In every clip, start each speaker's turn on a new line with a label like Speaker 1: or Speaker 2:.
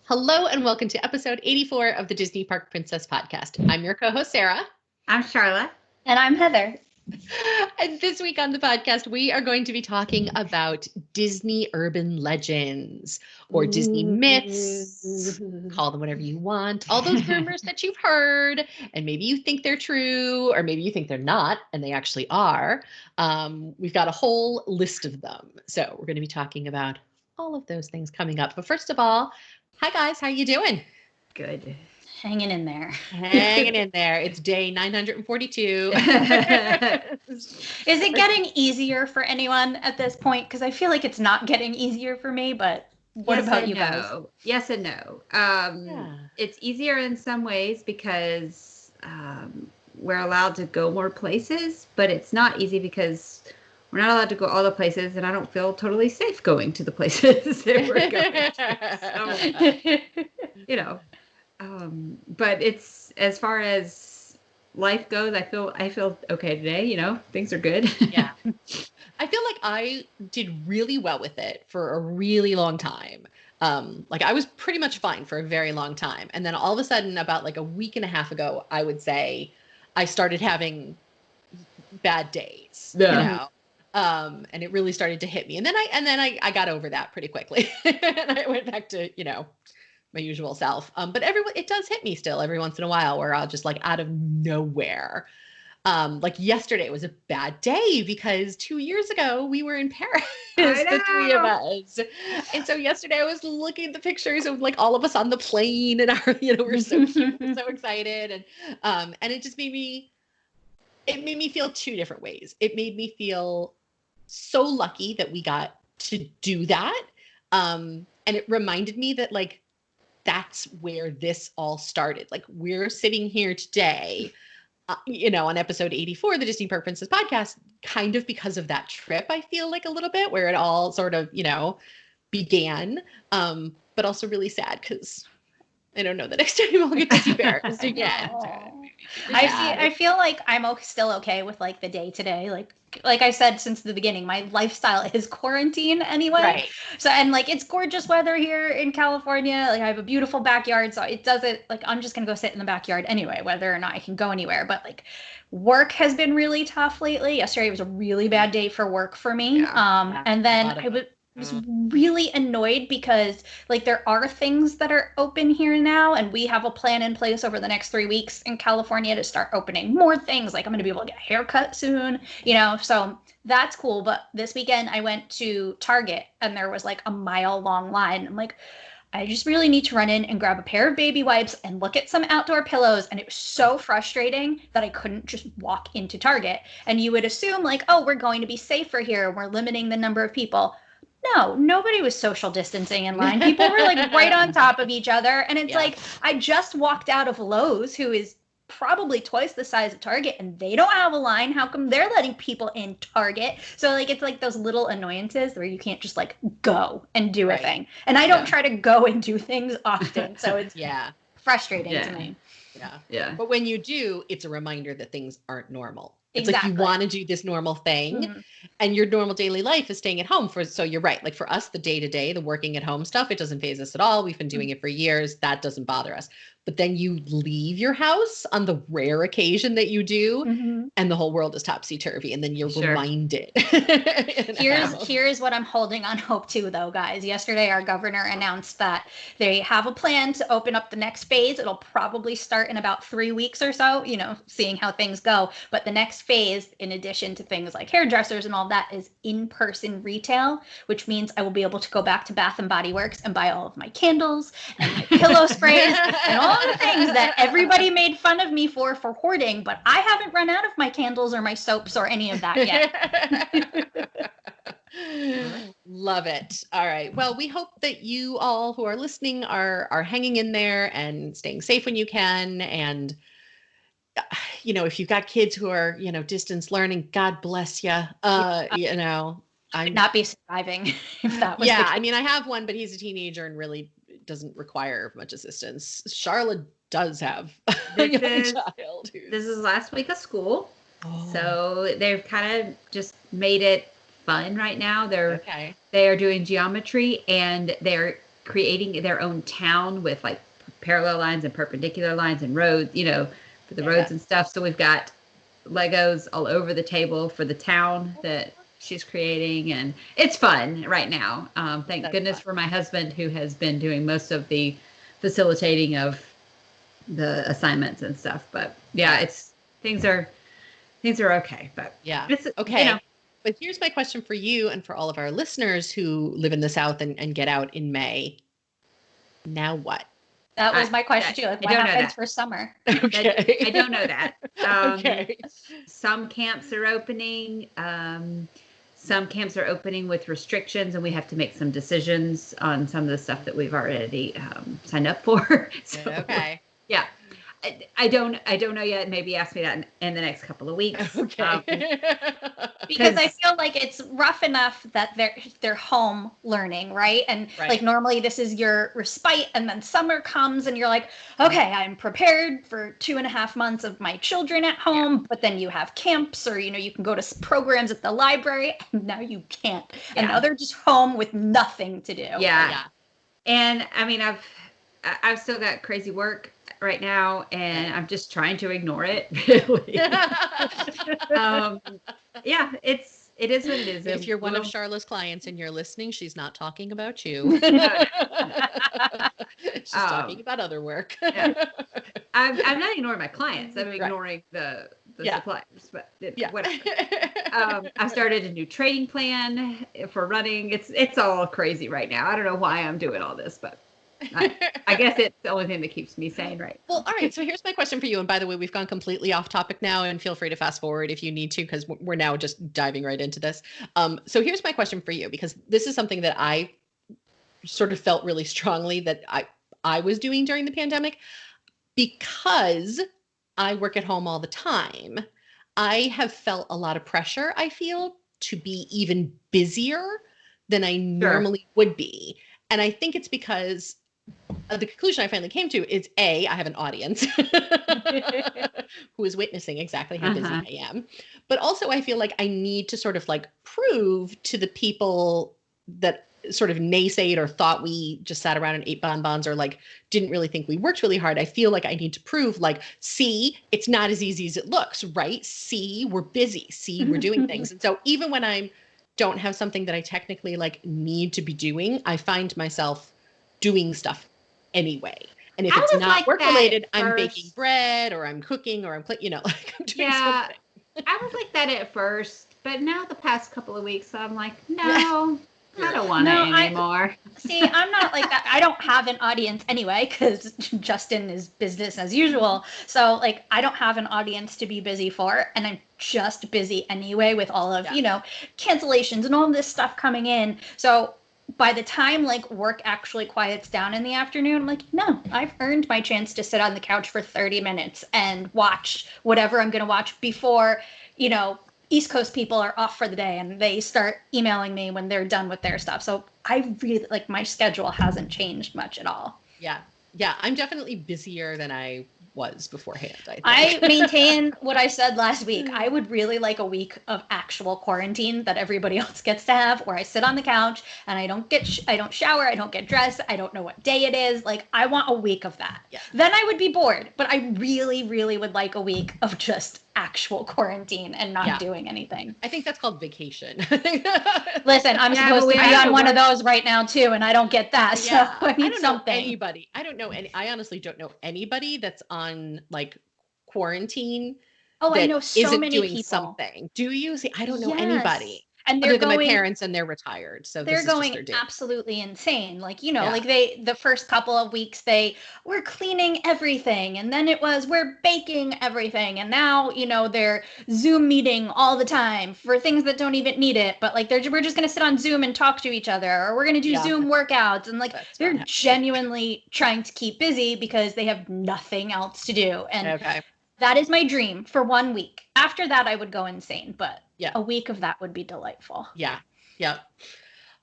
Speaker 1: Hello and welcome to episode 84 of the Disney Park Princess podcast. I'm your co-host, Sara.
Speaker 2: I'm Sharla.
Speaker 3: And I'm Heather.
Speaker 1: And this week on the podcast, we are going to be talking about Disney urban legends or Disney myths. Call them whatever you want. All those rumors that you've heard, and maybe you think they're true, or maybe you think they're not, and they actually are. We've got a whole list of them. So we're going to be talking about all of those things coming up. But first of all, hi guys, how you doing?
Speaker 2: Good.
Speaker 3: Hanging in there.
Speaker 1: Hanging in there. It's day 942.
Speaker 3: Is it getting easier for anyone at this point? Because I feel like it's not getting easier for me, but what about you guys?
Speaker 2: Yes and no. It's easier in some ways because we're allowed to go more places, but it's not easy because we're not allowed to go all the places, and I don't feel totally safe going to the places that we're going to. So, but it's, as far as life goes, I feel okay today. Things are good.
Speaker 1: Yeah. I feel like I did really well with it for a really long time. I was pretty much fine for a very long time. And then all of a sudden, about like a week and a half ago, I would say I started having bad days.
Speaker 2: Yeah.
Speaker 1: And it really started to hit me. And then I got over that pretty quickly. And I went back to, my usual self. But it does hit me still every once in a while where I'll just like out of nowhere. Like yesterday was a bad day because 2 years ago we were in Paris, the three of us. And so yesterday I was looking at the pictures of like all of us on the plane and we're so cute, we're so excited. And it just made me feel two different ways. It made me feel so lucky that we got to do that. And it reminded me that like, that's where this all started. Like we're sitting here today, on episode 84 of the Disney Park Princess podcast, kind of because of that trip, I feel like a little bit where it all sort of, began, but also really sad because I don't know the next time I'll get to see Paris again.
Speaker 3: I feel like I'm still okay with like the day today. Like I said since the beginning, my lifestyle is quarantine anyway.
Speaker 1: Right.
Speaker 3: So and like it's gorgeous weather here in California. Like I have a beautiful backyard, so it doesn't like I'm just gonna go sit in the backyard anyway, whether or not I can go anywhere. But like work has been really tough lately. Yesterday was a really bad day for work for me. And then I was really annoyed because like there are things that are open here now, and we have a plan in place over the next 3 weeks in California to start opening more things. Like I'm going to be able to get a haircut soon, so that's cool. But this weekend I went to Target and there was like a mile long line. I'm like, I just really need to run in and grab a pair of baby wipes and look at some outdoor pillows. And it was so frustrating that I couldn't just walk into Target. And you would assume like, oh, we're going to be safer here. We're limiting the number of people. No, nobody was social distancing in line. People were like right on top of each other. And it's like, I just walked out of Lowe's, who is probably twice the size of Target, and they don't have a line. How come they're letting people in Target? So like, it's like those little annoyances where you can't just like go and do a thing. And I don't try to go and do things often. So it's frustrating to me.
Speaker 1: Yeah. But when you do, it's a reminder that things aren't normal. It's like you want to do this normal thing and your normal daily life is staying at home so you're right. Like for us, the day-to-day, the working at home stuff, it doesn't faze us at all. We've been doing it for years. That doesn't bother us. But then you leave your house on the rare occasion that you do and the whole world is topsy-turvy. And then you're reminded.
Speaker 3: Here's what I'm holding on hope to though, guys. Yesterday, our governor announced that they have a plan to open up the next phase. It'll probably start in about 3 weeks or so, seeing how things go. But the next phase, in addition to things like hairdressers and all that, is in-person retail, which means I will be able to go back to Bath and Body Works and buy all of my candles and my pillow sprays and all the things that everybody made fun of me for hoarding, but I haven't run out of my candles or my soaps or any of that yet.
Speaker 1: Love it. All right. Well, we hope that you all who are listening are hanging in there and staying safe when you can. And if you've got kids who are, distance learning, God bless you. I
Speaker 3: would not be surviving if that was the case.
Speaker 1: I mean, I have one, but he's a teenager and really doesn't require much assistance. Sharla does have a young child.
Speaker 2: This is last week of school. So they've kind of just made it fun right now. They are doing geometry and they're creating their own town with like parallel lines and perpendicular lines and roads, for the roads and stuff. So we've got Legos all over the table for the town that she's creating, and it's fun right now. Thank goodness for my husband, who has been doing most of the facilitating of the assignments and stuff. But yeah, things are okay. But it's okay.
Speaker 1: But here's my question for you and for all of our listeners who live in the South and get out in May. Now what?
Speaker 3: That was my question too. Like, what happens for summer?
Speaker 1: Okay.
Speaker 2: I don't know that.
Speaker 1: Okay.
Speaker 2: Some camps are opening. Some camps are opening with restrictions, and we have to make some decisions on some of the stuff that we've already signed up for. So,
Speaker 1: okay.
Speaker 2: Yeah. I don't know yet. Maybe ask me that in the next couple of weeks.
Speaker 1: Okay.
Speaker 3: Because I feel like it's rough enough that they're home learning, right? And like normally this is your respite, and then summer comes and you're like, okay, I'm prepared for 2.5 months of my children at home, but then you have camps, or you can go to programs at the library, and now you can't. And now they're just home with nothing to do.
Speaker 2: Yeah. And I mean, I've still got crazy work right now, and I'm just trying to ignore it, really. It is what it is.
Speaker 1: If you're one of Sharla's clients and you're listening, she's not talking about you. She's talking about other work.
Speaker 2: I'm not ignoring my clients. I'm ignoring the suppliers, but whatever. I started a new training plan for running. It's all crazy right now. I don't know why I'm doing all this, but I guess it's the only thing that keeps me sane, right?
Speaker 1: Well, all right. So here's my question for you. And by the way, we've gone completely off topic now, and feel free to fast forward if you need to, because we're now just diving right into this. So here's my question for you, because this is something that I sort of felt really strongly that I was doing during the pandemic, because I work at home all the time. I have felt a lot of pressure, I feel, to be even busier than I normally would be. And I think it's because the conclusion I finally came to is I have an audience who is witnessing exactly how busy I am. But also I feel like I need to sort of like prove to the people that sort of naysayed or thought we just sat around and ate bonbons, or like didn't really think we worked really hard. I feel like I need to prove, like, see, it's not as easy as it looks, right? See, we're busy. See, we're doing things. And so even when I don't have something that I technically like need to be doing, I find myself doing stuff anyway. And if it's not work related, I'm baking bread, or I'm cooking, or I'm like I'm doing something.
Speaker 2: I was like that at first, but now the past couple of weeks, I'm like, no, I don't want it anymore.
Speaker 3: See, I'm not like that. I don't have an audience anyway, because Justin is business as usual. So like, I don't have an audience to be busy for, and I'm just busy anyway with all of, cancellations and all this stuff coming in. So by the time like work actually quiets down in the afternoon, I'm like, no, I've earned my chance to sit on the couch for 30 minutes and watch whatever I'm going to watch before, East Coast people are off for the day and they start emailing me when they're done with their stuff. So I really like, my schedule hasn't changed much at all.
Speaker 1: Yeah. I'm definitely busier than I was beforehand.
Speaker 3: I maintain what I said last week. I would really like a week of actual quarantine that everybody else gets to have, where I sit on the couch and I don't shower, I don't get dressed, I don't know what day it is. Like, I want a week of that.
Speaker 1: Yeah.
Speaker 3: Then I would be bored, but I really, really would like a week of just actual quarantine and not doing anything.
Speaker 1: I think that's called vacation.
Speaker 3: Listen, I'm supposed to be on one of those right now too, and I don't get that. So I need something.
Speaker 1: I honestly don't know anybody that's on like quarantine.
Speaker 3: Oh, I know so many
Speaker 1: doing
Speaker 3: people.
Speaker 1: Something. Do you? See, I don't know anybody.
Speaker 3: And they're
Speaker 1: other than my parents, and they're retired, so
Speaker 3: they're going absolutely insane. Like, like the first couple of weeks we're cleaning everything, and then it was we're baking everything, and now they're Zoom meeting all the time for things that don't even need it. But like we're just gonna sit on Zoom and talk to each other, or we're gonna do Zoom workouts, and like they're genuinely trying to keep busy because they have nothing else to do. And that is my dream for 1 week. After that, I would go insane, but a week of that would be delightful.
Speaker 1: Yeah.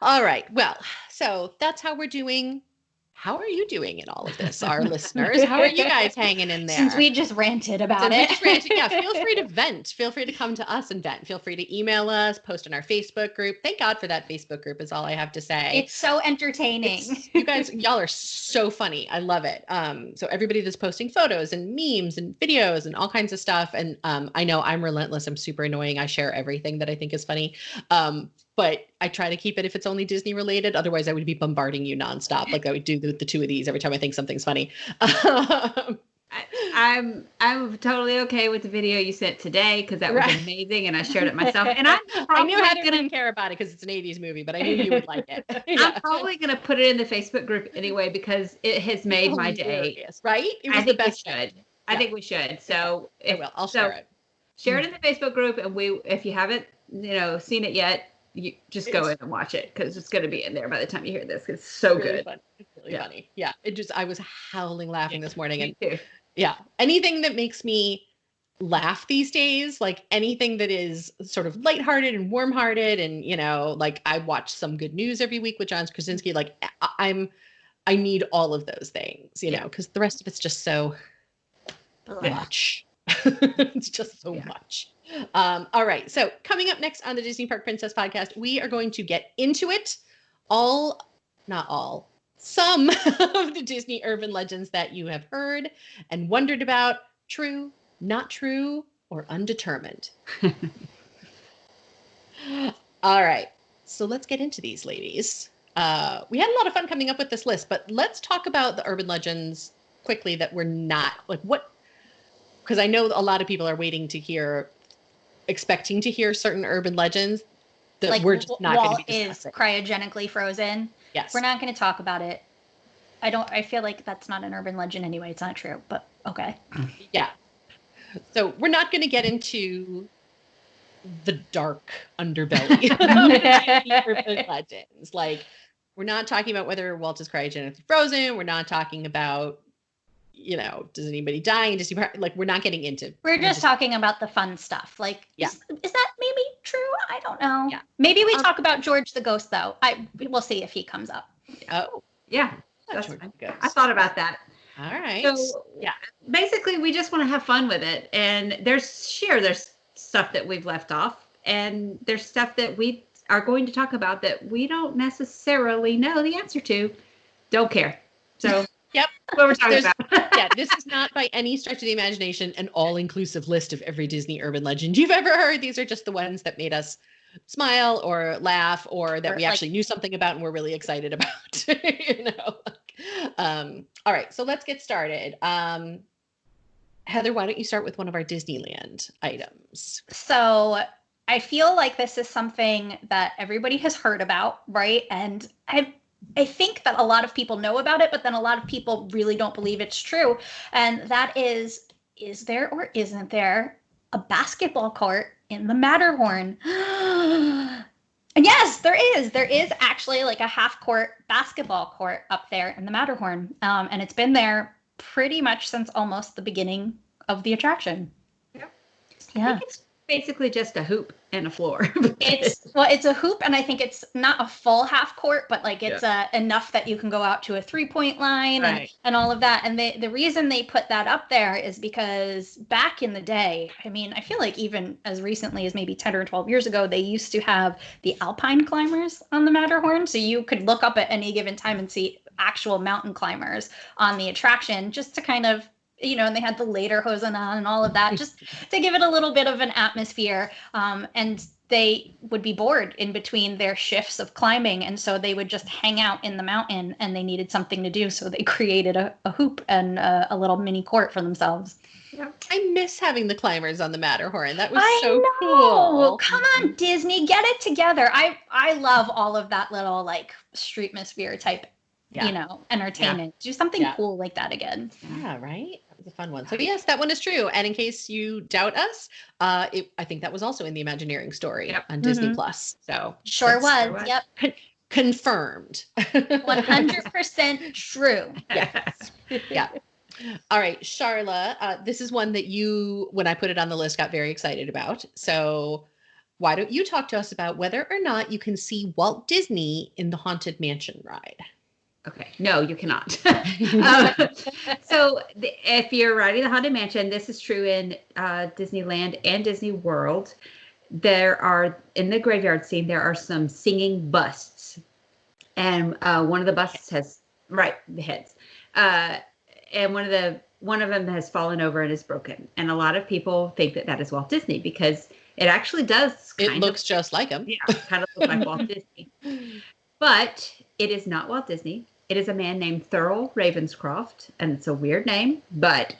Speaker 1: All right. Well, so that's how we're doing. how are you doing in all of this? Our listeners, how are you guys hanging in there?
Speaker 3: Since we just ranted about
Speaker 1: Since
Speaker 3: it.
Speaker 1: we just ranted, yeah, feel free to vent. Feel free to come to us and vent. Feel free to email us, post in our Facebook group. Thank God for that Facebook group is all I have to say.
Speaker 3: It's so entertaining.
Speaker 1: You guys, y'all are so funny. I love it. So everybody that's posting photos and memes and videos and all kinds of stuff. And I know I'm relentless. I'm super annoying. I share everything that I think is funny. But I try to keep it if it's only Disney related. Otherwise, I would be bombarding you nonstop, like I would do the two of these every time I think something's funny.
Speaker 2: I'm totally okay with the video you sent today because that was amazing, and I shared it myself. And
Speaker 1: I knew Heather didn't care about it because it's an 80s movie, but I knew you would like it. Yeah.
Speaker 2: I'm probably gonna put it in the Facebook group anyway because it has made my day.
Speaker 1: Right? It was the best.
Speaker 2: I think we should. So
Speaker 1: I'll share it.
Speaker 2: Share it in the Facebook group, and if you haven't, seen it yet, you just go in and watch it because it's going to be in there by the time you hear this. It's so
Speaker 1: really
Speaker 2: good.
Speaker 1: Funny. It's really funny. Yeah. I was howling laughing this morning.
Speaker 2: Me too.
Speaker 1: Yeah. Anything that makes me laugh these days, like anything that is sort of lighthearted and warm-hearted. And, like I watch some good news every week with John Krasinski. Like I need all of those things, because the rest of it's just so much. It's just so much. All right. So coming up next on the Disney Park Princess podcast, we are going to get into it. Not all, some of the Disney urban legends that you have heard and wondered about, true, not true, or undetermined. All right. So let's get into these, ladies. We had a lot of fun coming up with this list, but let's talk about the urban legends quickly that we're not, because I know a lot of people are expecting to hear certain urban legends that we're just not going to be discussing.
Speaker 3: Walt is cryogenically frozen.
Speaker 1: Yes.
Speaker 3: We're not going to talk about it. I feel like that's not an urban legend anyway. It's not true, but okay.
Speaker 1: Yeah. So we're not going to get into the dark underbelly of urban legends. Like, we're not talking about whether Walt is cryogenically frozen. We're not talking about, does anybody die in Disney Park? Like, we're not getting into.
Speaker 3: We're just talking about the fun stuff. Like,
Speaker 1: yeah.
Speaker 3: Is that maybe true? I don't know.
Speaker 1: Yeah.
Speaker 3: Maybe we talk about George the Ghost, though. We'll see if he comes up.
Speaker 1: Oh,
Speaker 2: yeah. That's fine. I thought about that.
Speaker 1: All right.
Speaker 2: So, yeah. Basically, we just want to have fun with it. And there's stuff that we've left off. And there's stuff that we are going to talk about that we don't necessarily know the answer to. Don't care. So.
Speaker 1: Yep.
Speaker 2: What we're talking about.
Speaker 1: Yeah, this is not by any stretch of the imagination an all-inclusive list of every Disney urban legend you've ever heard. These are just the ones that made us smile or laugh or that we actually knew something about and we're really excited about. All right, so let's get started. Heather, why don't you start with one of our Disneyland items?
Speaker 3: So I feel like this is something that everybody has heard about, right? And I think that a lot of people know about it, but then a lot of people really don't believe it's true. And that is there or isn't there a basketball court in the Matterhorn? And yes, there is. There is actually like a half-court basketball court up there in the Matterhorn. And it's been there pretty much since almost the beginning of the attraction.
Speaker 2: Yep.
Speaker 3: Yeah.
Speaker 2: I think it's basically just a hoop and a floor.
Speaker 3: It's a hoop, and I think it's not a full half court, but like it's enough that you can go out to a 3-point line and all of that. And the reason they put that up there is because back in the day, I mean, I feel like even as recently as maybe 10 or 12 years ago, they used to have the alpine climbers on the Matterhorn. So you could look up at any given time and see actual mountain climbers on the attraction just to kind of, and they had the lederhosen on and all of that, just to give it a little bit of an atmosphere. And they would be bored in between their shifts of climbing. And so they would just hang out in the mountain and they needed something to do. So they created a hoop and a little mini court for themselves.
Speaker 1: Yeah. I miss having the climbers on the Matterhorn. That was so cool.
Speaker 3: Come on, Disney, get it together. I love all of that little like streetmosphere type, entertainment. Do something cool like that again.
Speaker 1: Yeah, right? That was a fun one. So yes, that one is true. And in case you doubt us, I think that was also in the Imagineering story on Disney Plus. So
Speaker 3: sure was. Yep.
Speaker 1: Confirmed.
Speaker 3: 100% true.
Speaker 1: Yes. Yeah. All right, Sharla, this is one that you, when I put it on the list, got very excited about. So why don't you talk to us about whether or not you can see Walt Disney in the Haunted Mansion ride?
Speaker 2: Okay, no, you cannot. So if you're riding the Haunted Mansion, this is true in Disneyland and Disney World. There are, in the graveyard scene, there are some singing busts. And one of the busts has, the heads. And one of them has fallen over and is broken. And a lot of people think that that is Walt Disney because it actually does
Speaker 1: It looks just like him.
Speaker 2: Yeah, kind of look like Walt Disney. But it is not Walt Disney. It is a man named Thurl Ravenscroft, and it's a weird name. But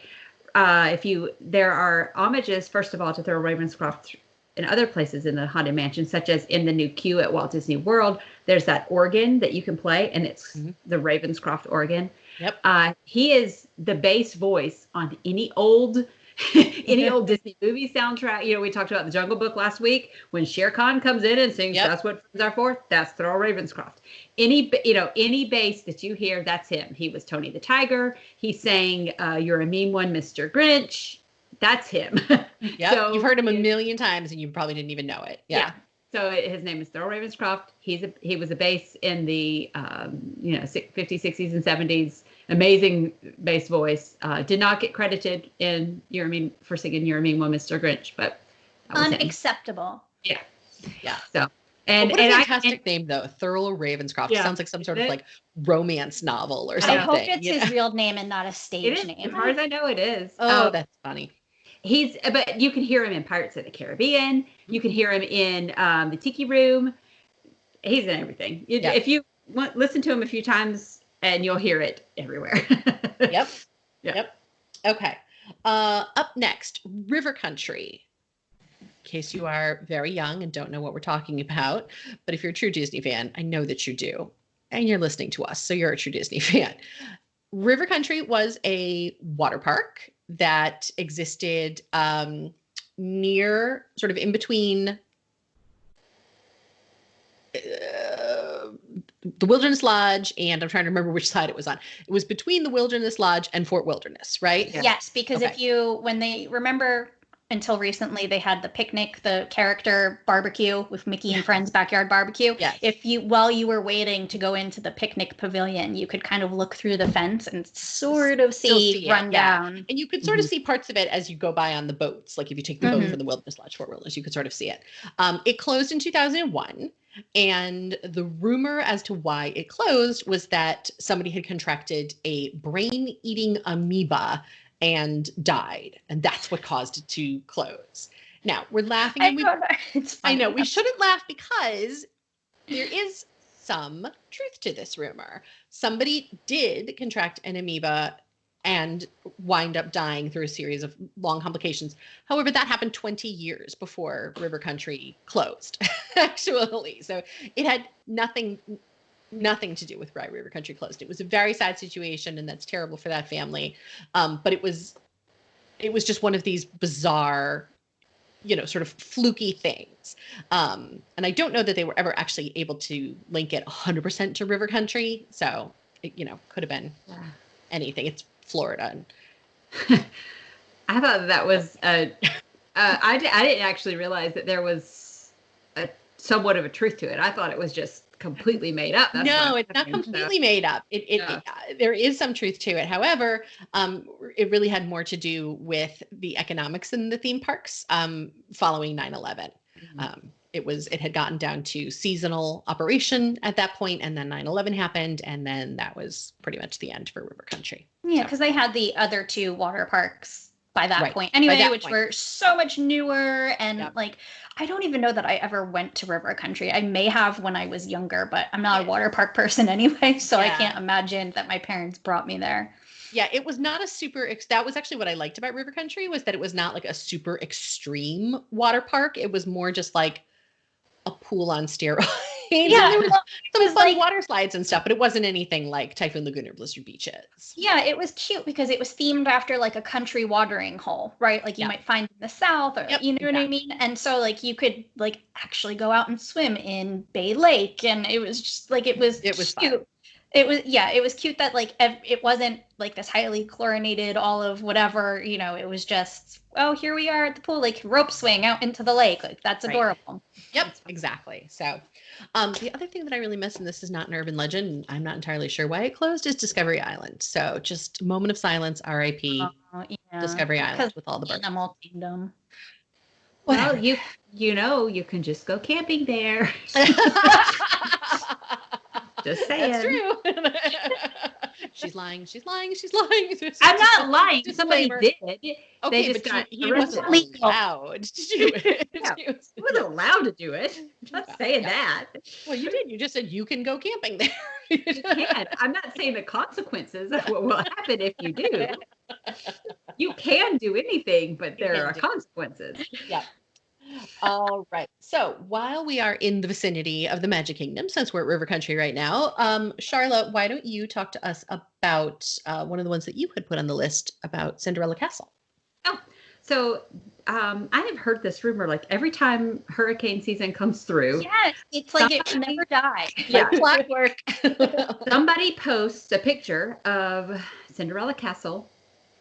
Speaker 2: there are homages, first of all, to Thurl Ravenscroft in other places in the Haunted Mansion, such as in the new queue at Walt Disney World. There's that organ that you can play, and it's the Ravenscroft organ.
Speaker 1: Yep.
Speaker 2: He is the bass voice on any old Disney movie soundtrack. You know, we talked about the Jungle Book last week. When Shere Khan comes in and sings "That's What Friends Are For," that's Thurl Ravenscroft. Any bass that you hear, that's him. He was Tony the Tiger. He sang "You're a Mean One, Mr. Grinch." That's him.
Speaker 1: Yeah, so, you've heard him a million times, and you probably didn't even know it. Yeah.
Speaker 2: So his name is Thurl Ravenscroft. He was a bass in the 50s, 60s, and 70s. Amazing bass voice. Did not get credited in for singing "You're a Mean One, Mr. Grinch," but
Speaker 3: unacceptable.
Speaker 2: Yeah.
Speaker 1: what
Speaker 2: So
Speaker 1: a fantastic name though, Thurl Ravenscroft. Yeah. Sounds like some sort of like romance novel or something.
Speaker 3: I hope it's his real name and not a stage name.
Speaker 2: As far as I know, it is.
Speaker 1: Oh, that's funny.
Speaker 2: But you can hear him in Pirates of the Caribbean. You can hear him in the Tiki Room. He's in everything. If you listen to him a few times, and you'll hear it everywhere.
Speaker 1: Yep. Okay. Up next, River Country. In case you are very young and don't know what we're talking about, but if you're a true Disney fan, I know that you do, and you're listening to us, so you're a true Disney fan. River Country was a water park that existed near, sort of in between the Wilderness Lodge, and I'm trying to remember which side it was on. It was between the Wilderness Lodge and Fort Wilderness, right?
Speaker 3: Yes, because when they remember, until recently, they had the picnic, the character barbecue with Mickey and Friends Backyard Barbecue.
Speaker 1: Yes.
Speaker 3: While you were waiting to go into the picnic pavilion, you could kind of look through the fence and sort of see run down.
Speaker 1: Yeah. And you could sort of see parts of it as you go by on the boats. Like if you take the boat from the Wilderness Lodge, Fort Wilderness, you could sort of see it. It closed in 2001. And the rumor as to why it closed was that somebody had contracted a brain-eating amoeba and died. And that's what caused it to close. Now, we're laughing. I know. We shouldn't laugh because there is some truth to this rumor. Somebody did contract an amoeba and wind up dying through a series of long complications. However, that happened 20 years before River Country closed, actually. So it had nothing to do with why River Country closed. It was a very sad situation, and that's terrible for that family. But it was just one of these bizarre, sort of fluky things. And I don't know that they were ever actually able to link it 100% to River Country. So it, could have been anything. It's Florida.
Speaker 2: I thought that was I didn't actually realize that there was somewhat of a truth to it. I thought it was just completely made up.
Speaker 1: No, it's not completely made up. There is some truth to it. However, it really had more to do with the economics in the theme parks following 9/11. It had gotten down to seasonal operation at that point, and then 9/11 happened, and then that was pretty much the end for River Country.
Speaker 3: Yeah, because they had the other two water parks by that point anyway, which were so much newer, and I don't even know that I ever went to River Country. I may have when I was younger, but I'm not a water park person anyway, so I can't imagine that my parents brought me there.
Speaker 1: Yeah, it was not a super, that was actually what I liked about River Country, was that it was not like a super extreme water park. It was more just like a pool on steroids.
Speaker 3: Yeah,
Speaker 1: there was some fun water slides and stuff, but it wasn't anything like Typhoon Lagoon or Blizzard Beaches.
Speaker 3: Yeah, it was cute because it was themed after like a country watering hole, right? Like you might find in the South, or you know what I mean? And so like you could like actually go out and swim in Bay Lake, and it was just like it was cute.
Speaker 1: Fun.
Speaker 3: It was cute that like it wasn't like this highly chlorinated all of whatever, it was just, oh, here we are at the pool, like rope swing out into the lake. Like that's adorable.
Speaker 1: Yep, exactly. So the other thing that I really miss, and this is not an urban legend, I'm not entirely sure why it closed, is Discovery Island. So just a moment of silence, RIP Discovery Island with all the birds.
Speaker 3: Animal Kingdom.
Speaker 2: Well, you can just go camping there. Just saying.
Speaker 1: That's true. She's lying.
Speaker 2: I'm not lying. Somebody did.
Speaker 1: Okay, but he wasn't allowed to do it.
Speaker 2: Yeah, he wasn't allowed to do it. I'm not saying that.
Speaker 1: Well, you did. You just said you can go camping there.
Speaker 2: You can. I'm not saying the consequences of what will happen if you do. You can do anything, but there are consequences.
Speaker 1: Yeah. All right. So while we are in the vicinity of the Magic Kingdom, since we're at River Country right now, Sharla, why don't you talk to us about one of the ones that you had put on the list about Cinderella Castle?
Speaker 2: Oh, so I have heard this rumor like every time hurricane season comes through.
Speaker 3: Yes, it's like it will never die.
Speaker 2: Yeah,
Speaker 1: clockwork.
Speaker 2: Somebody posts a picture of Cinderella Castle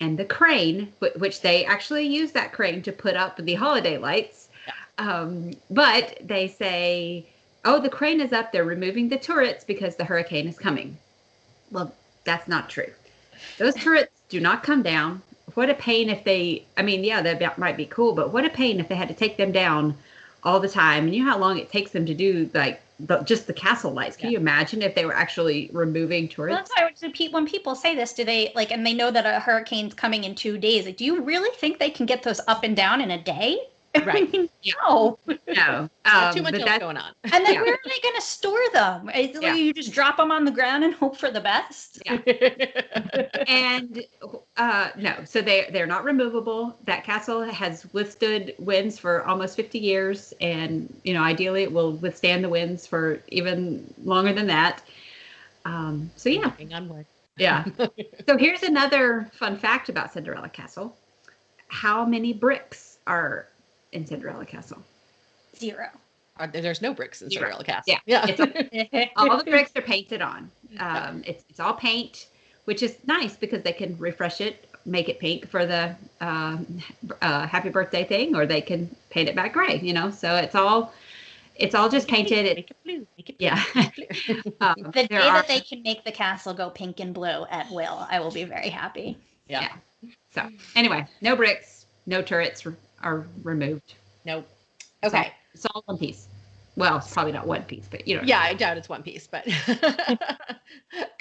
Speaker 2: and the crane, which they actually use that crane to put up the holiday lights. But they say, oh, the crane is up. They're removing the turrets because the hurricane is coming. Well, that's not true. Those turrets do not come down. What a pain if that might be cool, but what a pain if they had to take them down all the time. And you know how long it takes them to do like just the castle lights. Can you imagine if they were actually removing turrets?
Speaker 3: Well, that's why when people say this, do they like, and they know that a hurricane's coming in 2 days, like, do you really think they can get those up and down in a day?
Speaker 1: Right.
Speaker 2: No.
Speaker 1: Too much else going on.
Speaker 3: And then where are they going to store them? Is like you just drop them on the ground and hope for the best?
Speaker 2: Yeah. And no, so they're not removable. That castle has withstood winds for almost 50 years, and ideally it will withstand the winds for even longer than that. So yeah.
Speaker 1: Knocking on wood.
Speaker 2: Yeah. So here's another fun fact about Cinderella Castle. How many bricks are in Cinderella Castle?
Speaker 3: 0.
Speaker 1: There's no bricks in Cinderella Castle.
Speaker 2: Yeah. All the bricks are painted on. It's all paint, which is nice because they can refresh it, make it pink for the happy birthday thing, or they can paint it back gray. So it's all just painted.
Speaker 1: Make it blue.
Speaker 2: Yeah.
Speaker 3: The day that they can make the castle go pink and blue at will, I will be very happy.
Speaker 1: Yeah.
Speaker 2: So anyway, no bricks, no turrets are removed.
Speaker 1: Nope. Okay.
Speaker 2: It's all one piece. Well, it's probably not one piece, but
Speaker 1: Yeah, I doubt it's one piece, but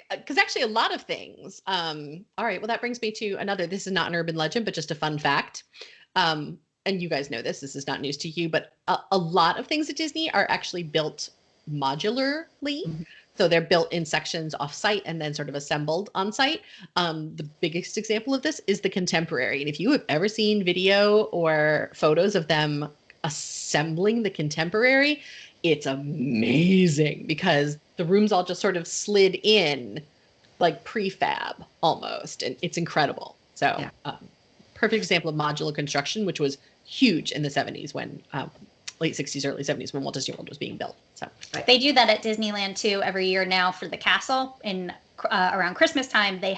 Speaker 1: because actually a lot of things. All right. Well, that brings me to another. This is not an urban legend, but just a fun fact. And you guys know this. This is not news to you, but a lot of things at Disney are actually built modularly. Mm-hmm. So they're built in sections off-site and then sort of assembled on-site. The biggest example of this is the Contemporary. And if you have ever seen video or photos of them assembling the Contemporary, it's amazing because the rooms all just sort of slid in like prefab almost. And it's incredible. So perfect example of modular construction, which was huge in the 70s when late 60s, early 70s when Walt Disney World was being built. So
Speaker 3: they do that at Disneyland too every year now for the castle. In around Christmas time, they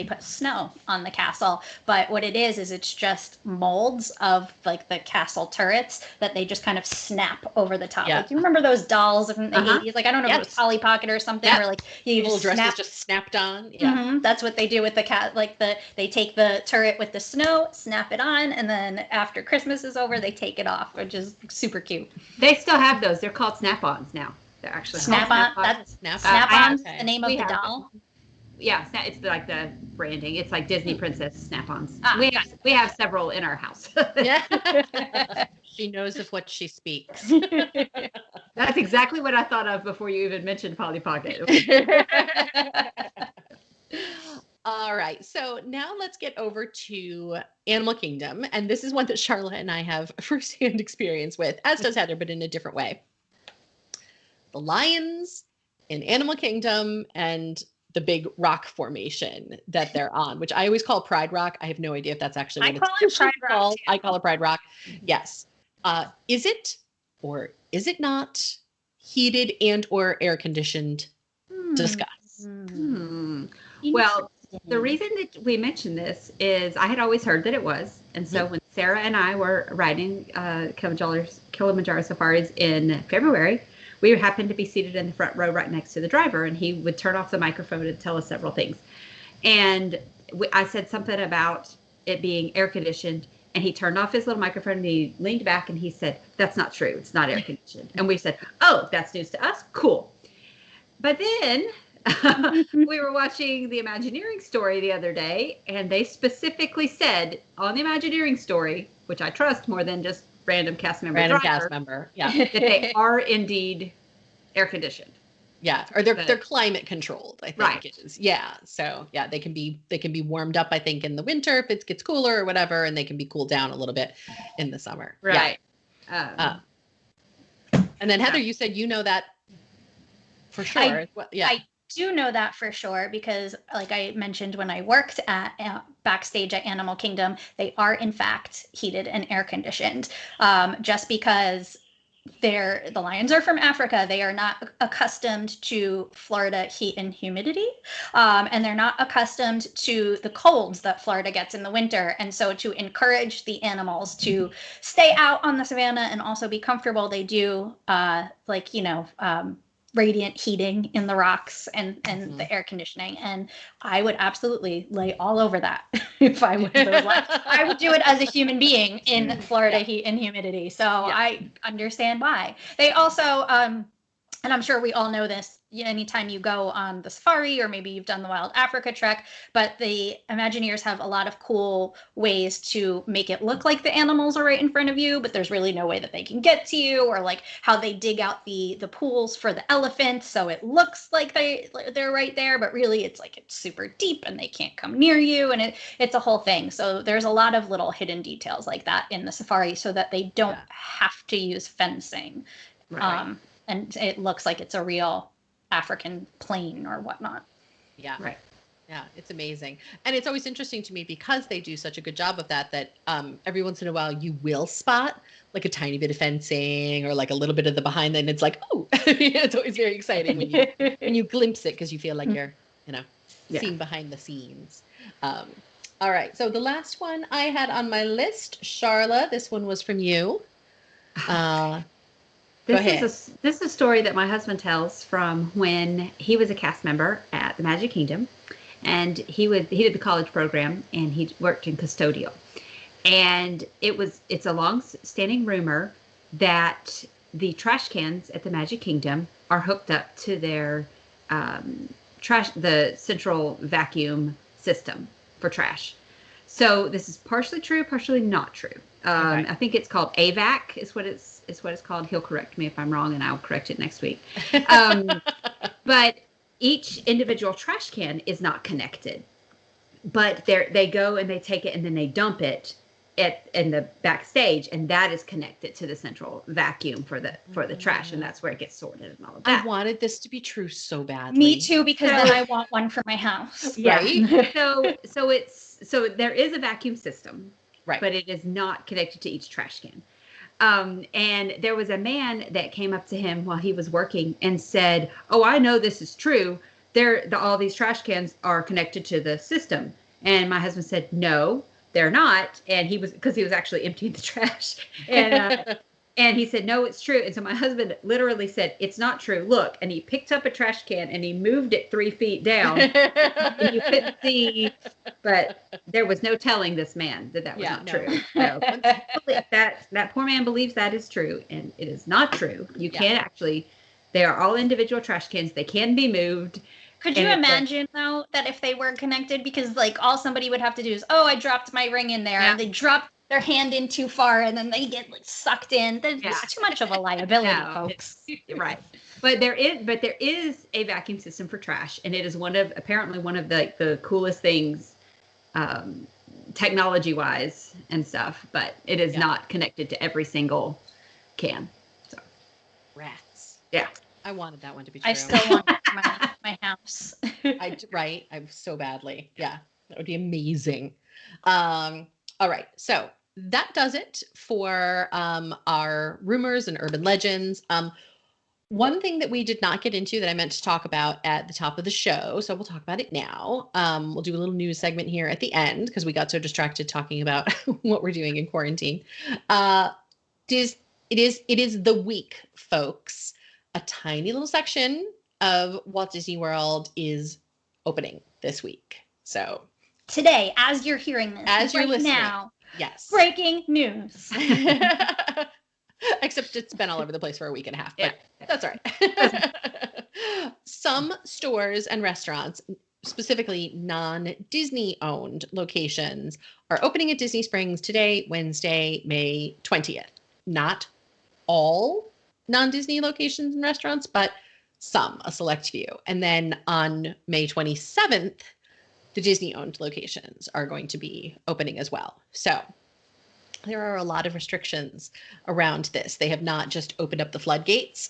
Speaker 3: put snow on the castle. But what it is it's just molds of like the castle turrets that they just kind of snap over the top.
Speaker 1: Yeah.
Speaker 3: Like, you remember those dolls from the 80s? Like, I don't know if it was Polly Pocket or something, where like you
Speaker 1: little
Speaker 3: just
Speaker 1: dresses just snapped on. Yeah.
Speaker 3: Mm-hmm. That's what they do with the cat. Like they take the turret with the snow, snap it on, and then after Christmas is over, they take it off, which is super cute.
Speaker 2: They still have those. They're called snap-ons now. They're actually
Speaker 3: Snap-on. That's Snap-on's the name of the doll.
Speaker 2: Yeah, it's like the branding. It's like Disney Princess Snap-ons. We have several in our house.
Speaker 1: She knows of what she speaks.
Speaker 2: That's exactly what I thought of before you even mentioned Polly Pocket.
Speaker 1: All right, so now let's get over to Animal Kingdom, and this is one that Sharla and I have firsthand experience with, as does Heather, but in a different way. The lions in Animal Kingdom and the big rock formation that they're on, which I always call Pride Rock. I have no idea if that's actually what it's called. I call it Pride Rock. Yes. Is it or is it not heated and or air conditioned? Discuss.
Speaker 2: Well, the reason that we mentioned this is I had always heard that it was. And so when Sara and I were riding Kilimanjaro safaris in February, we happened to be seated in the front row right next to the driver, and he would turn off the microphone and tell us several things. And I said something about it being air conditioned, and he turned off his little microphone and he leaned back and he said, "That's not true. It's not air conditioned." And we said, "Oh, that's news to us. Cool." But then we were watching the Imagineering story the other day, and they specifically said on the Imagineering story, which I trust more than just random cast member,
Speaker 1: Yeah,
Speaker 2: that they are indeed air conditioned.
Speaker 1: Yeah, or they're climate controlled, I think
Speaker 2: Right.
Speaker 1: it is. Yeah. So yeah, they can be warmed up, I think, in the winter if it gets cooler or whatever, and they can be cooled down a little bit in the summer.
Speaker 2: Right.
Speaker 1: Yeah. And then Heather, you said you know that for sure.
Speaker 3: I do know that for sure because, like I mentioned, when I worked at backstage at Animal Kingdom, they are in fact heated and air conditioned. Just because the lions are from Africa, they are not accustomed to Florida heat and humidity, and they're not accustomed to the colds that Florida gets in the winter. And so, to encourage the animals to stay out on the savannah and also be comfortable, they do radiant heating in the rocks and the air conditioning. And I would absolutely lay all over that if I was those lions. I would do it as a human being in Florida heat and humidity. So I understand why. They also, and I'm sure we all know this, anytime you go on the safari or maybe you've done the Wild Africa trek, but the Imagineers have a lot of cool ways to make it look like the animals are right in front of you, but there's really no way that they can get to you, or like how they dig out the pools for the elephants so it looks like they're right there, but really it's super deep and they can't come near you, and it's a whole thing. So there's a lot of little hidden details like that in the safari so that they don't have to use fencing.
Speaker 2: Right.
Speaker 3: And it looks like it's a real African plain or whatnot.
Speaker 1: Yeah. Right. Yeah, it's amazing. And it's always interesting to me because they do such a good job of that every once in a while you will spot like a tiny bit of fencing or like a little bit of the behind, and it's like, oh, it's always very exciting when you glimpse it because you feel like you're, seeing behind the scenes. All right. So the last one I had on my list, Sharla, this one was from you.
Speaker 2: This is a story that my husband tells from when he was a cast member at the Magic Kingdom, and he did the college program and he worked in custodial. And it's a long-standing rumor that the trash cans at the Magic Kingdom are hooked up to their the central vacuum system for trash. So this is partially true, partially not true. I think it's called AVAC is what it's called. He'll correct me if I'm wrong, and I'll correct it next week. But each individual trash can is not connected. But they go and they take it and then they dump it in the backstage, and that is connected to the central vacuum for the trash, and that's where it gets sorted and all of that.
Speaker 1: I wanted this to be true so badly.
Speaker 3: Me too, because then I want one for my house.
Speaker 2: Yeah. Right? So there is a vacuum system. Right. But it is not connected to each trash can. And there was a man that came up to him while he was working and said, "Oh, I know this is true. All these trash cans are connected to the system." And my husband said, "No, they're not." And because he was actually emptying the trash. And he said, "No, it's true." And so my husband literally said, "It's not true. Look." And he picked up a trash can and he moved it 3 feet down. And you couldn't see, but there was no telling this man that was not true. So that poor man believes that is true, and it is not true. You can't actually. They are all individual trash cans. They can be moved.
Speaker 3: Could you imagine, though, that if they were connected, because all somebody would have to do is, "Oh, I dropped my ring in there," and they drop their hand in too far, and then they get sucked in. There's too much of a liability, folks.
Speaker 2: Right. But there is a vacuum system for trash, and it is apparently one of the coolest things, technology-wise and stuff. But it is not connected to every single can. So.
Speaker 1: Rats.
Speaker 2: Yeah.
Speaker 1: I wanted that one to be true.
Speaker 3: I still want it for my house.
Speaker 1: Right. I so badly. Yeah. That would be amazing. All right. So that does it for our rumors and urban legends. One thing that we did not get into that I meant to talk about at the top of the show, so we'll talk about it now. We'll do a little news segment here at the end because we got so distracted talking about what we're doing in quarantine. It is the week, folks. A tiny little section of Walt Disney World is opening this week. So
Speaker 3: today, as you're hearing this,
Speaker 1: as you're listening
Speaker 3: now,
Speaker 1: yes,
Speaker 3: breaking news.
Speaker 1: Except it's been all over the place for a week and a half, but that's all right. Some stores and restaurants, specifically non-Disney owned locations, are opening at Disney Springs today, Wednesday, May 20th. Not all non-Disney locations and restaurants, but some, a select few. And then on May 27th, the Disney-owned locations are going to be opening as well. So there are a lot of restrictions around this. They have not just opened up the floodgates.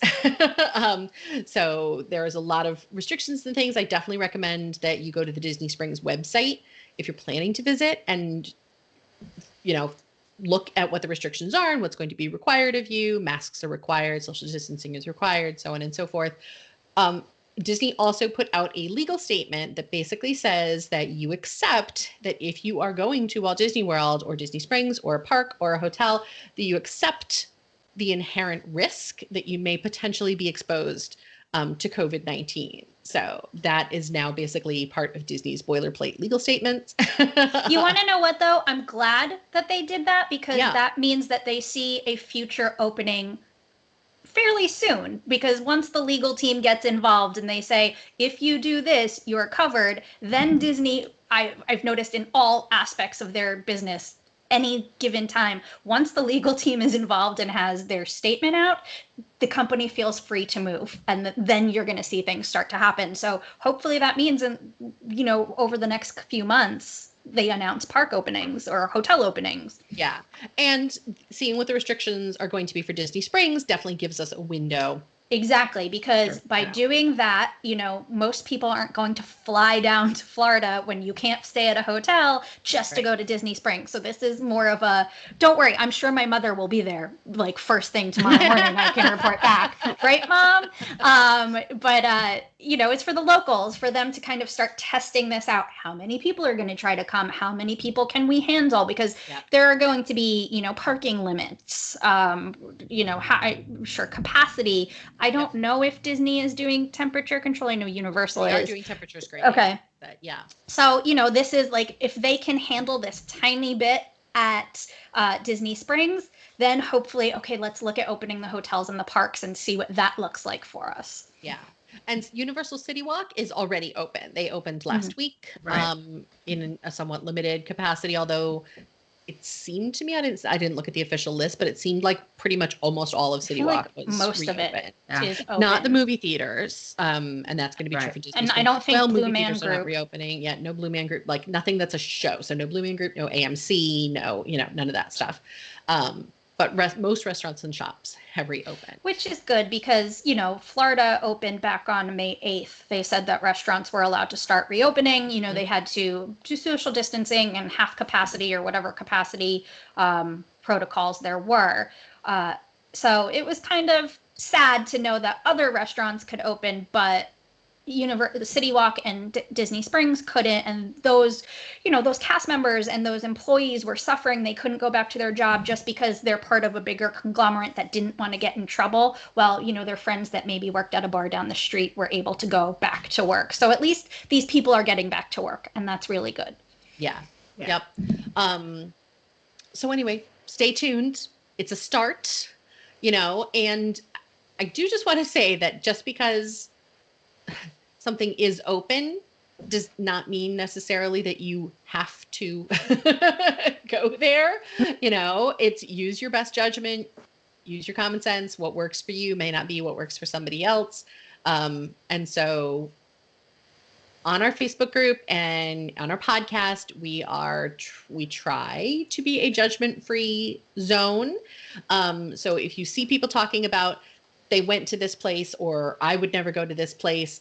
Speaker 1: So there is a lot of restrictions and things. I definitely recommend that you go to the Disney Springs website if you're planning to visit and, look at what the restrictions are and what's going to be required of you. Masks are required, social distancing is required, so on and so forth. Disney also put out a legal statement that basically says that you accept that if you are going to Walt Disney World or Disney Springs or a park or a hotel, that you accept the inherent risk that you may potentially be exposed to COVID-19. So that is now basically part of Disney's boilerplate legal statements.
Speaker 3: You want to know what, though? I'm glad that they did that because that means that they see a future opening fairly soon, because once the legal team gets involved and they say, if you do this, you're covered, then Disney, I've noticed in all aspects of their business, any given time, once the legal team is involved and has their statement out, the company feels free to move. And then you're going to see things start to happen. So hopefully that means, over the next few months, they announce park openings or hotel openings.
Speaker 1: Yeah. And seeing what the restrictions are going to be for Disney Springs definitely gives us a window.
Speaker 3: Exactly, because by doing that, most people aren't going to fly down to Florida when you can't stay at a hotel just to go to Disney Springs. So this is more of a, don't worry, I'm sure my mother will be there like first thing tomorrow morning. I can report back. Right, Mom? But it's for the locals, for them to kind of start testing this out. How many people are going to try to come? How many people can we handle? Because there are going to be, parking limits, capacity. I don't know if Disney is doing temperature control. I know Universal is.
Speaker 1: They are doing temperature screening.
Speaker 3: Okay.
Speaker 1: But yeah.
Speaker 3: So, this is like, if they can handle this tiny bit at Disney Springs, then hopefully, let's look at opening the hotels and the parks and see what that looks like for us.
Speaker 1: Yeah. And Universal Citywalk is already open. They opened last week in a somewhat limited capacity, although it seemed to me, I didn't look at the official list, but it seemed like pretty much almost all of Citywalk was
Speaker 3: most
Speaker 1: reopened.
Speaker 3: Of it is open.
Speaker 1: Not the movie theaters, and that's going to be true for Disney.
Speaker 3: And I don't think Blue Man Group
Speaker 1: are not reopening. Yeah, no Blue Man Group, like nothing that's a show. So no Blue Man Group, no AMC, no, none of that stuff. But most restaurants and shops have reopened.
Speaker 3: Which is good because, Florida opened back on May 8th. They said that restaurants were allowed to start reopening. They had to do social distancing and half capacity or whatever capacity protocols there were. So it was kind of sad to know that other restaurants could open, but the Citywalk and Disney Springs couldn't, and those cast members and those employees were suffering. They couldn't go back to their job just because they're part of a bigger conglomerate that didn't want to get in trouble. Well, their friends that maybe worked at a bar down the street were able to go back to work. So at least these people are getting back to work, and that's really good.
Speaker 1: Yeah. Yep. So anyway, stay tuned. It's a start, and I do just want to say that just because something is open does not mean necessarily that you have to go there. It's use your best judgment, use your common sense. What works for you may not be what works for somebody else. And so on our Facebook group and on our podcast, we try to be a judgment-free zone. So if you see people talking about they went to this place or I would never go to this place,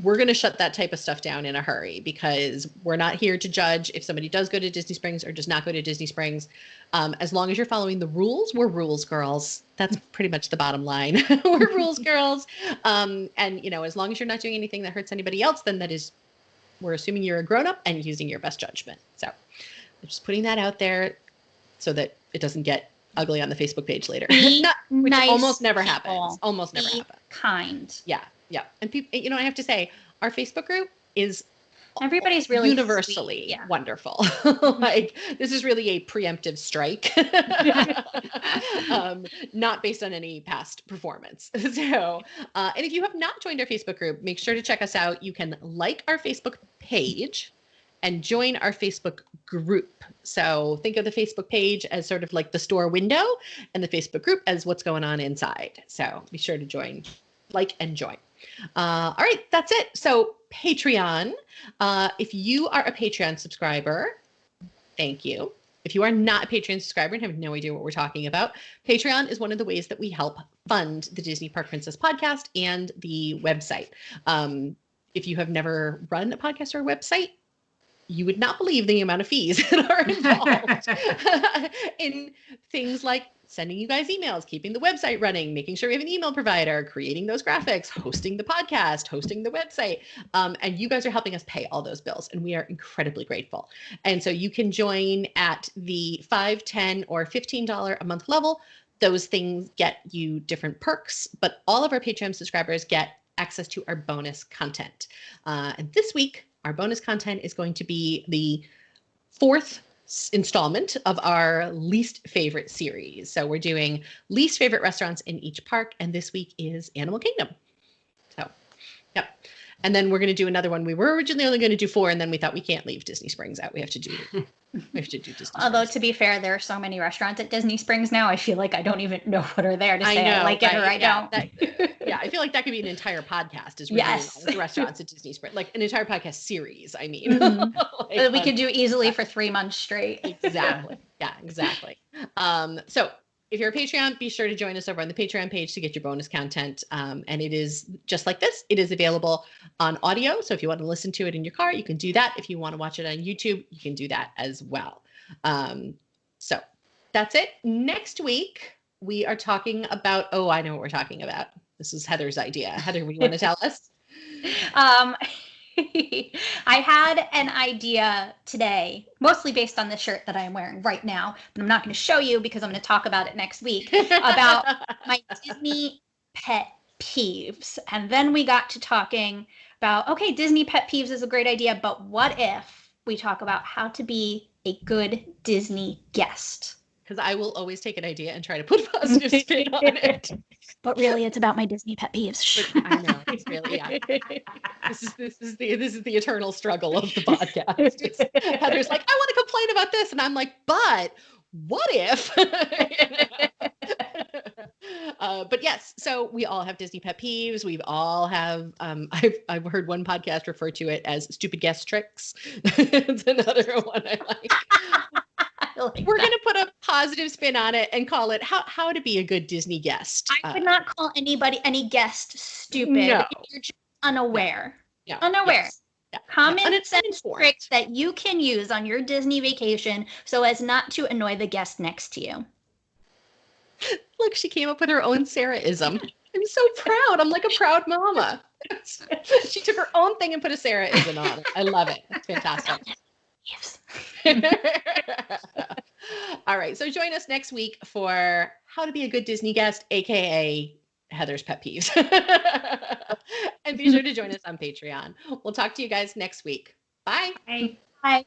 Speaker 1: we're going to shut that type of stuff down in a hurry because we're not here to judge if somebody does go to Disney Springs or does not go to Disney Springs. As long as you're following the rules, we're rules girls. That's pretty much the bottom line. We're rules girls. And, as long as you're not doing anything that hurts anybody else, then we're assuming you're a grown-up and using your best judgment. So I'm just putting that out there so that it doesn't get ugly on the Facebook page later. Which
Speaker 3: nice
Speaker 1: almost never
Speaker 3: people.
Speaker 1: happens. Almost never happens.
Speaker 3: Kind.
Speaker 1: Yeah. Yeah. And people, I have to say, our Facebook group is
Speaker 3: everybody's really
Speaker 1: universally wonderful. Like, this is really a preemptive strike, not based on any past performance. So, and if you have not joined our Facebook group, make sure to check us out. You can like our Facebook page and join our Facebook group. So think of the Facebook page as sort of like the store window and the Facebook group as what's going on inside. So be sure to join, like, and join. All right, that's it. So Patreon, if you are a Patreon subscriber, thank you. If you are not a Patreon subscriber and have no idea what we're talking about, Patreon is one of the ways that we help fund the Disney Park Princess podcast and the website. If you have never run a podcast or a website, you would not believe the amount of fees that are involved in things like sending you guys emails, keeping the website running, making sure we have an email provider, creating those graphics, hosting the podcast, hosting the website. And you guys are helping us pay all those bills, and we are incredibly grateful. And so you can join at the $5, $10, or $15 a month level. Those things get you different perks, but all of our Patreon subscribers get access to our bonus content. And this week, our bonus content is going to be the 4th installment of our least favorite series. So we're doing least favorite restaurants in each park, and this week is Animal Kingdom. So, yep. And then we're going to do another one. We were originally only going to do 4, and then we thought we can't leave Disney Springs out. We have to do Disney
Speaker 3: Although,
Speaker 1: Springs.
Speaker 3: to be fair, there are so many restaurants at Disney Springs now. I feel like I don't even know what are there to say I like it or I don't.
Speaker 1: I feel like that could be an entire podcast. Is reviewing all of the restaurants at Disney Springs, like an entire podcast series. I mean,
Speaker 3: Like, we could do easily for 3 months straight.
Speaker 1: Exactly. Yeah, exactly. So if you're a Patreon, be sure to join us over on the Patreon page to get your bonus content. And it is just like this. It is available on audio. So if you want to listen to it in your car, you can do that. If you want to watch it on YouTube, you can do that as well. So that's it. Next week, we are talking about, I know what we're talking about. This is Heather's idea. Heather, you want to tell us?
Speaker 3: I had an idea today, mostly based on the shirt that I am wearing right now, but I'm not going to show you because I'm going to talk about it next week, about my Disney pet peeves. And then we got to talking about, okay, Disney pet peeves is a great idea, but what if we talk about how to be a good Disney guest?
Speaker 1: Because I will always take an idea and try to put a positive spin on it.
Speaker 3: But really, it's about my Disney pet peeves.
Speaker 1: But I know, it's really, This is the eternal struggle of the podcast. Heather's like, I want to complain about this, and I'm like, but what if? But yes, so we all have Disney pet peeves. We all have. I've heard one podcast refer to it as stupid guest tricks. It's another one I like. We're going to put a positive spin on it and call it how to be a good Disney guest.
Speaker 3: I would not call any guest stupid.
Speaker 1: No.
Speaker 3: If you're just unaware.
Speaker 1: Yeah.
Speaker 3: unaware.
Speaker 1: Yes. Yeah.
Speaker 3: Common sense tricks that you can use on your Disney vacation so as not to annoy the guest next to you.
Speaker 1: Look, she came up with her own Sara-ism. I'm so proud. I'm like a proud mama. She took her own thing and put a Sara-ism on it. I love it. It's fantastic.
Speaker 3: Yes.
Speaker 1: All right. So join us next week for how to be a good Disney guest, aka Heather's pet peeves. And be sure to join us on Patreon. We'll talk to you guys next week. Bye.
Speaker 3: Bye. Bye.